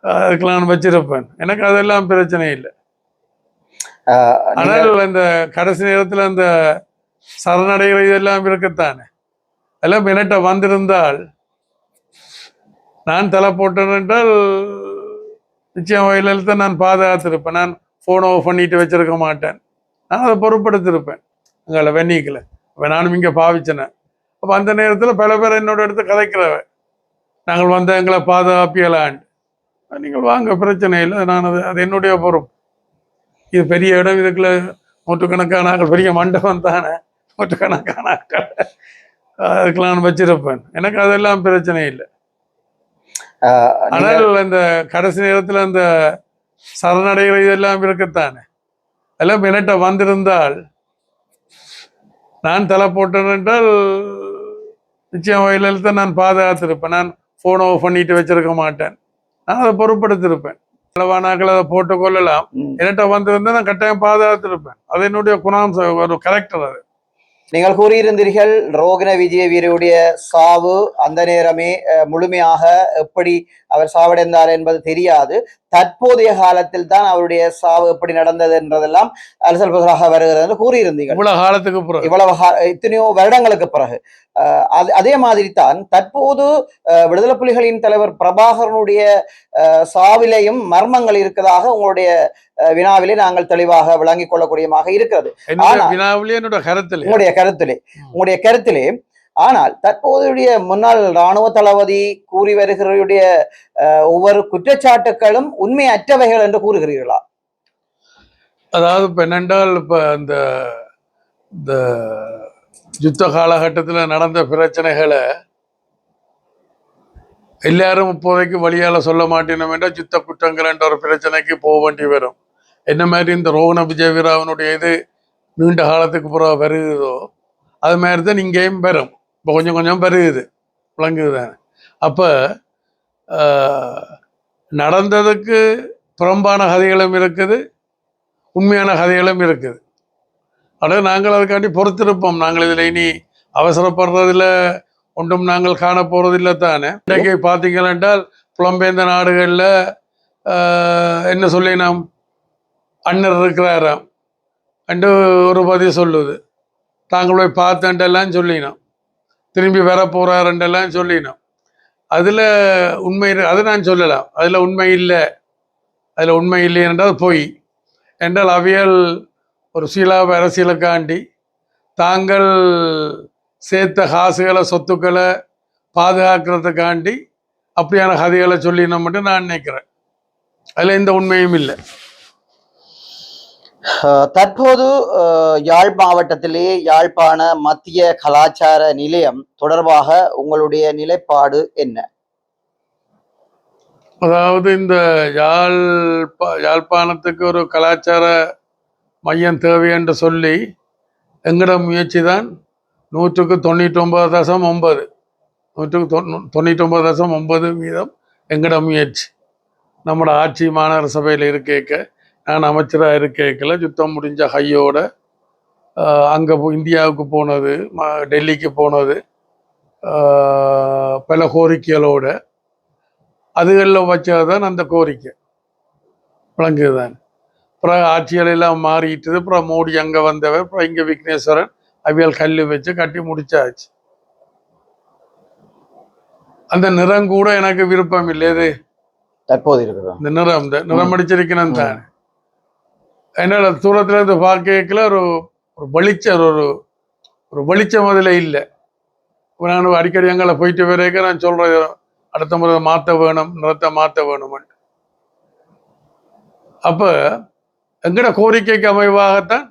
அதுக்கெல்லாம் நான் வச்சிருப்பேன் எனக்கு அதெல்லாம் பிரச்சனை இல்லை ஆனால் இந்த கடைசி நேரத்தில் அந்த சரணடைகிற இதெல்லாம் இருக்கத்தானே எல்லாம் என்கிட்ட வந்திருந்தால் நான் தலை போட்டேன் என்றால் நிச்சயம் வயலில் தான் நான் பாதுகாத்திருப்பேன். நான் ஃபோன் ஆஃப் பண்ணிட்டு வச்சிருக்க மாட்டேன். நான் அதை பொருட்படுத்திருப்பேன் அங்கே வெந்நீக்கில். அப்போ நானும் இங்கே பாவிச்சேனேன். அப்போ அந்த நேரத்தில் பல பேர் என்னோட எடுத்து கதைக்கிறவன், நாங்கள் வந்த எங்களை பாதுகாப்பியலான். நீங்கள் வாங்க, பிரச்சனை இல்லை, நான் அது என்னுடைய பொறுப்பு. இது பெரிய இடம், இதுக்குள்ள நூற்றுக்கணக்கான ஆக்கள், பெரிய மண்டபம் தானே, நூற்றுக்கணக்கான ஆக்கள், அதுக்கெல்லாம் நான் வச்சிருப்பேன். எனக்கு அதெல்லாம் பிரச்சனை இல்லை. ஆனால் அந்த கடைசி நேரத்தில் அந்த சரணடைகள் இதெல்லாம் இருக்கத்தானே, எல்லாம் என்கிட்ட வந்திருந்தால் நான் தலை போட்டேன் என்றால் நிச்சயம் வயலில் தான் நான் பாதுகாத்திருப்பேன். நான் ஃபோன் ஆஃப் பண்ணிட்டு வச்சிருக்க மாட்டேன். நான் அதை பொருட்படுத்திருப்பேன். அளவானாக்கள் அதை போட்டு கொள்ளலாம். என்கிட்ட வந்திருந்தா நான் கட்டாயம் பாதுகாத்திருப்பேன். அது என்னுடைய குணாம்சம், ஒரு கேரக்டர். அது நீங்கள் கூறியிருந்தீர்கள் ரோகிண விஜயவீரருடைய சாவு அந்த நேரமே முழுமையாக எப்படி அவர் சாவடைந்தார் என்பது தெரியாது. தற்போதைய காலத்தில் தான் அவருடைய சாவு எப்படி நடந்தது என்றதெல்லாம் அலசல் பசலாக வருகிறது என்று கூறியிருந்தீர்கள். இவ்வளவு காலத்துக்கு பிறகு, இத்தனையோ வருடங்களுக்கு பிறகு. அதே மாதிரி தான் தற்போது விடுதலை புலிகளின் தலைவர் பிரபாகரனுடைய சாவிலையும் மர்மங்கள் இருக்கிறதாக உங்களுடைய வினாவிலே நாங்கள் தெளிவாக விளங்கிக் கொள்ளக்கூடியமாக இருக்கிறது. உங்களுடைய கருத்திலே ஆனால் தற்போதைய முன்னாள் இராணுவ தளபதி கூறி வருகிறவருடைய ஒவ்வொரு குற்றச்சாட்டுகளும் உண்மையற்றவைகள் என்று கூறுகிறீர்களா? அதாவது இப்ப என்னென்றால், இப்ப இந்த யுத்த காலகட்டத்தில் நடந்த பிரச்சனைகளை எல்லாரும் இப்போதைக்கு வழியால சொல்ல மாட்டேனோம் என்றால் யுத்த குற்றங்கள் என்ற ஒரு பிரச்சனைக்கு போக வேண்டி வரும். என்ன மாதிரி இந்த ரோகண விஜயவீராவனுடைய இது நீண்ட காலத்துக்கு பிறகு வருகுதோ அது மாதிரி தான் இங்கேயும் வரும். இப்போ கொஞ்சம் கொஞ்சம் வருகுது, விளங்குது தானே. அப்போ நடந்ததுக்கு புறம்பான கதைகளும் இருக்குது, உண்மையான கதைகளும் இருக்குது. ஆனால் நாங்கள் அதுக்காண்டி பொறுத்திருப்போம். நாங்கள் இதில் இனி அவசரப்படுறதில் ஒன்றும் நாங்கள் காண போகிறதில்லை தானே. இன்றைக்கு பார்த்தீங்கள் என்றால் புலம்பெயர்ந்த நாடுகளில் என்ன சொல்லி நாம் அண்ணர் இருக்கிறாராம் அண்டு ஒரு பதிவு சொல்லுது. தாங்கள் போய் பார்த்தேன்டெல்லாம் சொல்லினோம், திரும்பி வர போகிறாருன்றெல்லாம் சொல்லினோம். அதில் உண்மை அது நான் சொல்லலாம். அதில் உண்மை இல்லை, அதில் உண்மை இல்லை என்றால் பொய் என்றால் அவியல் ஒரு சீலாப அரசியலுக்காண்டி தாங்கள் சேர்த்த காசுகளை சொத்துக்களை பாதுகாக்கிறதுக்காண்டி அப்படியான கதைகளை சொல்லினோம் மட்டும் நான் நினைக்கிறேன். அதில் எந்த உண்மையும் இல்லை. தற்போது யாழ் மாவட்டத்திலே யாழ்ப்பாண மத்திய கலாச்சார நிலையம் தொடர்பாக உங்களுடைய நிலைப்பாடு என்ன? அதாவது இந்த யாழ்ப்பாணத்துக்கு ஒரு கலாச்சார மையம் தேவை என்று சொல்லி எங்கட முயற்சி தான் 99.9, 99.9% எங்கட முயற்சி. நம்மளோட ஆட்சி மாநகர சபையில் இருக்க, நான் அமைச்சராக இருக்கல யுத்தம் முடிஞ்ச கையோட அங்கே இந்தியாவுக்கு போனது, டெல்லிக்கு போனது, பல கோரிக்கைகளோட அதுகளில் வச்சதுதான் அந்த கோரிக்கை, விளங்குதுதான். அப்புறம் ஆட்சிகள் எல்லாம் மாறிட்டுது. அப்புறம் மோடி அங்கே வந்தவர், அப்புறம் இங்கே விக்னேஸ்வரன் அவியல் கல் வச்சு கட்டி முடிச்சாச்சு. அந்த நிறம் கூட எனக்கு விருப்பம் இல்லை. எது தற்போது இருக்கிறது இந்த நிறம், இந்த நிறம் அடிச்சிருக்கணும் தானே. என்னால் தூரத்தில் இருந்து பார்க்கல ஒரு வெளிச்சம், ஒரு வெளிச்சம் அதில் இல்லை. நான் அடிக்கடி அங்கே போயிட்டு வரைக்கும் நான் சொல்கிறேன், அடுத்த முறை மாற்ற வேணும், நிறத்தை மாற்ற வேணும்னு. அப்போ எங்கட கோரிக்கைக்கு அமைவாகத்தான்,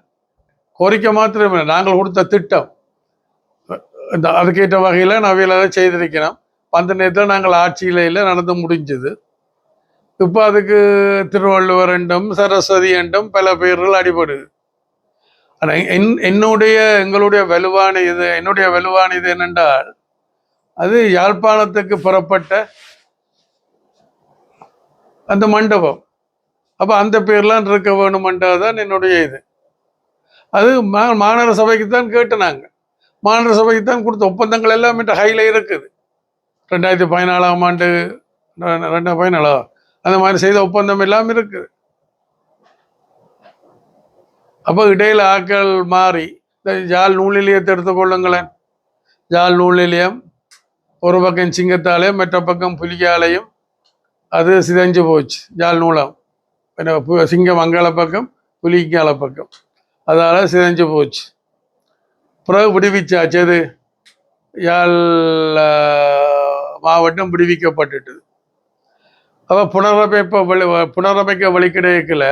கோரிக்கை மாத்திரமே நாங்கள் கொடுத்த திட்டம் அதுக்கேற்ற வகையில் நவையில் அதை செய்திருக்கிறோம். அந்த நேரத்தில் நாங்கள் ஆட்சியில் இல்லை, நடந்து முடிஞ்சது. இப்போ அதுக்கு திருவள்ளுவர் என்றும் சரஸ்வதி என்றும் பல பேர்கள் அடிபடுது. ஆனால் எங்களுடைய வலுவான இது என்னென்றால் அது யாழ்ப்பாணத்துக்கு புறப்பட்ட அந்த மண்டபம். அப்போ அந்த பேர்லாம் இருக்க வேணுமென்றதான் என்னுடைய இது. அது மாநகர சபைக்கு தான் கேட்டுனாங்க, மாநகர சபைக்கு தான் கொடுத்த ஒப்பந்தங்கள் எல்லாம் என்ற கையில் இருக்குது. 2014ஆம் ஆண்டு 2014 அந்த மாதிரி செய்த ஒப்பந்தம் எல்லாம் இருக்குது. அப்போ இடையில ஆக்கள் மாறி இந்த ஜாழ் நூல் நிலையத்தை எடுத்துக்கொள்ளுங்களேன். ஜாழ் நூல் நிலையம் ஒரு பக்கம் சிங்கத்தாலையும் மற்ற பக்கம் புலியாலையும் அது சிதைஞ்சு போச்சு ஜால் நூலம். சிங்கம் அங்கால பக்கம் புலி இங்கால பக்கம், அதால் சிதைஞ்சு போச்சு. பிறகு விடுவிச்சாச்சு, அது யாழ் மாவட்டம் விடுவிக்கப்பட்டுட்டு. அப்போ புனரமைக்க வழி கிடைக்கல.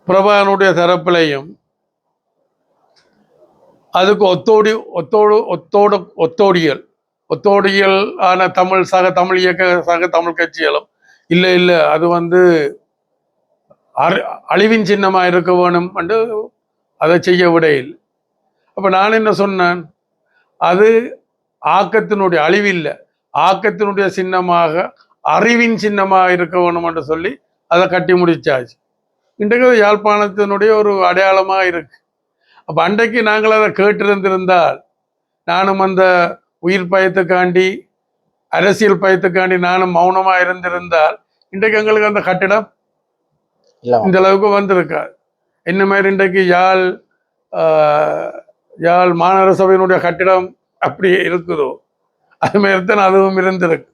பிரபாகரனுடைய தரப்பிலையும் அதுக்கு ஒத்தோடியல் ஆன தமிழ் இயக்க தமிழ் கட்சிகளும் இல்லை அது அழிவின் சின்னமாக இருக்க வேணும் என்று அதை செய்ய விடையில். அப்போ நான் என்ன சொன்னேன், அது ஆக்கத்தினுடைய அழிவில்லை, ஆக்கத்தினுடைய சின்னமாக அறிவின் சின்னமாக இருக்க வேணும் என்று சொல்லி அதை கட்டி முடிச்சாச்சு. இன்றைக்கு யாழ்ப்பாணத்தினுடைய ஒரு அடையாளமாக இருக்கு. அப்போ அன்றைக்கு நாங்கள் அதை கேட்டிருந்திருந்தால், நானும் அந்த உயிர் பயத்துக்காண்டி அரசியல் பயத்துக்காண்டி நானும் மௌனமாக இருந்திருந்தால் இன்றைக்கு எங்களுக்கு அந்த கட்டிடம் இந்த அளவுக்கு வந்திருக்காது. என்ன மாதிரி இன்றைக்கு யாழ் மாநகர சபையினுடைய கட்டிடம் அப்படி இருக்குதோ அது மாதிரி தான் அதுவும் இருந்திருக்கு.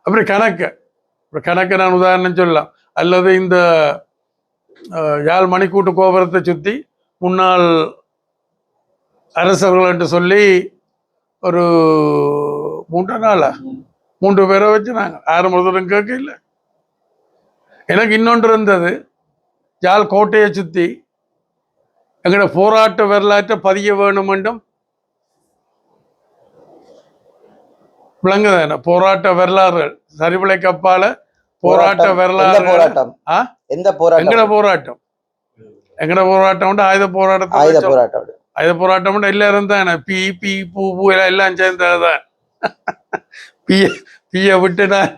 அப்படி கணக்கு நான் உதாரணம் சொல்லலாம். அல்லது இந்த யாழ் மணிக்கூட்டு கோபுரத்தை சுற்றி முன்னாள் அரசர்கள் என்று சொல்லி ஒரு 3 பேரை வச்சு நாங்கள் ஆரம்பத்துடன் கேட்க இல்லை. எனக்கு இன்னொன்று இருந்தது, யாழ் கோட்டையை சுற்றி எங்களோட போராட்ட வரலாற்றை பதிய வேணும் என்றும் விளங்குதான. போராட்ட வரலாறுகள் சரிவிலை கப்பால போராட்ட வரலாறு. எங்கட போராட்டம் ஆயுத போராட்டம் எல்லாரும் தானே. பி பூ எல்லாம் சேர்ந்ததுதான். பிய விட்டு நான்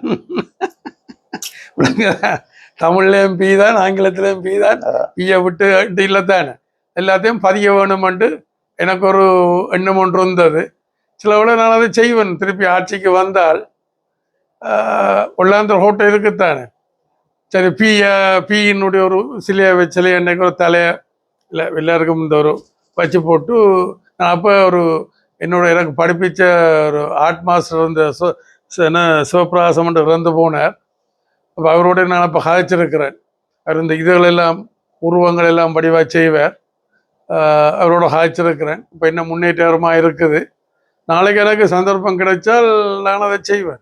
தமிழ்லயும் பி தான், ஆங்கிலத்திலையும் பி தான். பிய விட்டு இல்லத்தானே எல்லாத்தையும் பதிய வேணுமென்று எனக்கு ஒரு எண்ணம் ஒன்று இருந்தது. சில விட நான் அதை செய்வேன். திருப்பி ஆட்சிக்கு வந்தால் உள்ளாந்தர் ஹோட்டல் இருக்குத்தானே, சரி பியினுடைய ஒரு சிலையை அன்னைக்கு ஒரு தலையை இல்லை எல்லாருக்கும் இந்த ஒரு வச்சு போட்டு, நான் அப்போ ஒரு எனக்கு படிப்பிச்ச ஒரு ஆர்ட் மாஸ்டர் இருந்த சிவபிரகாசம் இறந்து போனார். அப்போ அவரோட நான் அப்போ காய்ச்சிருக்கிறேன். அவர் இந்த இதுகளெல்லாம் உருவங்கள் எல்லாம் வடிவாக செய்வார். அவரோட காய்ச்சிருக்கிறேன். இப்போ என்ன முன்னேற்றமாக இருக்குது. நாளைக்கு எனக்கு சந்தர்ப்பம் கிடைச்சால் நான் அதை செய்வேன்.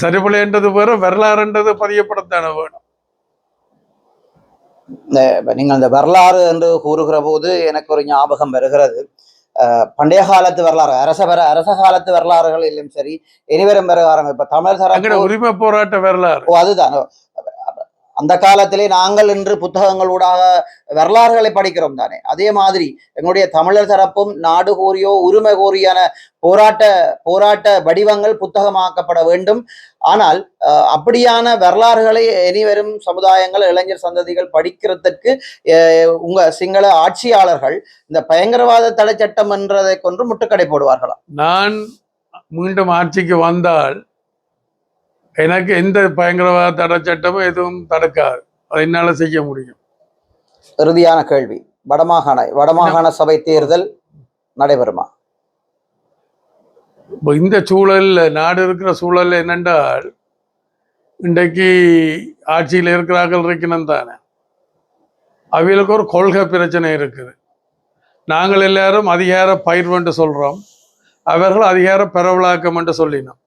சரிபிள்ளைன்றது வேற, வரலாறுன்றது பதியப்படத்தானே வேணும். நீங்கள் அந்த வரலாறு என்று கூறுகிற போது எனக்கு ஒரு ஞாபகம் வருகிறது. பண்டைய காலத்து வரலாறு, அரச காலத்து வரலாறுகள் இல்லையும் சரி, இனிவரும் வருகிறாங்க. இப்ப தமிழர் தரப்பு உரிமை போராட்ட வரலாறு அதுதான். அந்த காலத்திலே நாங்கள் இன்று புத்தகங்களூடாக வரலாறுகளை படிக்கிறோம் தானே. அதே மாதிரி எங்களுடைய தமிழர் தரப்பும் நாடு கோரியோ உரிமை கோரியான போராட்ட வடிவங்கள் புத்தகமாக்கப்பட வேண்டும். ஆனால் அப்படியான வரலாறுகளை இனிவரும் சமுதாயங்கள், இளைஞர் சந்ததிகள் படிக்கிறதுக்கு உங்க சிங்கள ஆட்சியாளர்கள் இந்த பயங்கரவாத தடை சட்டம் என்றதை கொண்டு முட்டுக்கடை போடுவார்களா? நான் மீண்டும் ஆட்சிக்கு வந்தால் எனக்கு எந்த பயங்கரவாத தடை சட்டமும் எதுவும் தடுக்காது. அதை என்னால செய்ய முடியும். இறுதியான கேள்வி, வடமாகாண சபை தேர்தல் நடைபெறுமா? இந்த சூழல்ல, நாடு இருக்கிற சூழல்ல என்னென்றால், இன்றைக்கு ஆட்சியில் இருக்கிறார்கள் இருக்கணும் தானே, அவைகளுக்கு ஒரு கொள்கை பிரச்சனை இருக்குது. நாங்கள் எல்லாரும் அதிகார பயிர்வு என்று சொல்றோம், அவர்கள் அதிகார பரவலாக்கம் என்று சொல்லினோம்.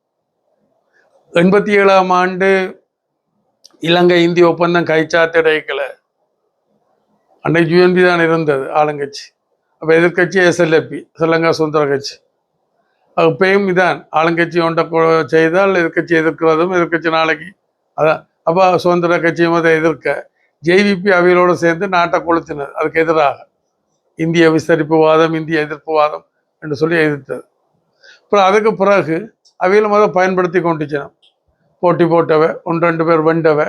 87ஆம் ஆண்டு இலங்கை இந்திய ஒப்பந்தம் கைச்சாத்திடைக்கல, அன்னைக்கு யூஎன்பி தான் இருந்தது ஆளுங்கட்சி. அப்போ எதிர்கட்சி SLP, ஸ்ரீலங்கா சுதந்திர கட்சி. அப்பயும் இதான் ஆளுங்கட்சி ஒன்றை செய்தால் எதிர்கட்சி எதிர்க்கிறதும், எதிர்கட்சி நாளைக்கு அதான். அப்போ சுதந்திர கட்சியும் அதை எதிர்க்க JVP அவைகளோடு சேர்ந்து நாட்டை கொளுத்தினது. அதுக்கு எதிராக இந்திய விஸ்தரிப்பு வாதம், இந்திய எதிர்ப்பு வாதம் என்று சொல்லி எதிர்த்தது. அப்புறம் அதுக்கு பிறகு அவையிலும் அதை பயன்படுத்தி கொண்டுச்சினோம். போட்டி போட்டவை, 1-2 பேர் வெண்டவை,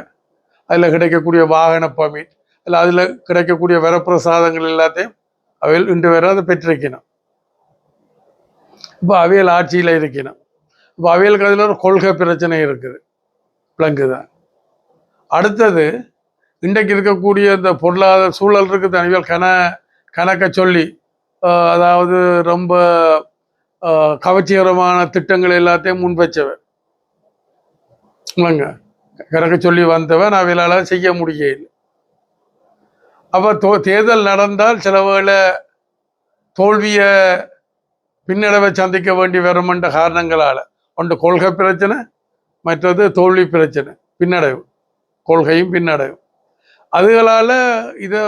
அதில் கிடைக்கக்கூடிய வாகன பர்மிட், இல்லை அதில் கிடைக்கக்கூடிய வரப்பிரசாதங்கள் எல்லாத்தையும் அவையில் இன்று வேற அதை பெற்றிருக்கணும். இப்போ அவையல் ஆட்சியில் இருக்கணும். இப்போ அவையலுக்கு அதில் ஒரு கொள்கை பிரச்சனை இருக்குது, விளங்குதான். அடுத்தது, இன்றைக்கு இருக்கக்கூடிய இந்த பொருளாதார சூழல் இருக்குது. அவையல் கணக்க சொல்லி, அதாவது ரொம்ப கவர்ச்சிகரமான திட்டங்கள் எல்லாத்தையும் முன் வச்சவன் கறக்க சொல்லி வந்தவன் அவைகளால் செய்ய முடியல. அப்போ தேர்தல் நடந்தால் சில வேளை தோல்வியை பின்னடைவை சந்திக்க வேண்டி வருமென்ற காரணங்களால் ஒன்று கொள்கை பிரச்சனை, மற்றது தோல்வி பிரச்சனை, பின்னடைவு, கொள்கையும் பின்னடைவு. அதுகளால் இதை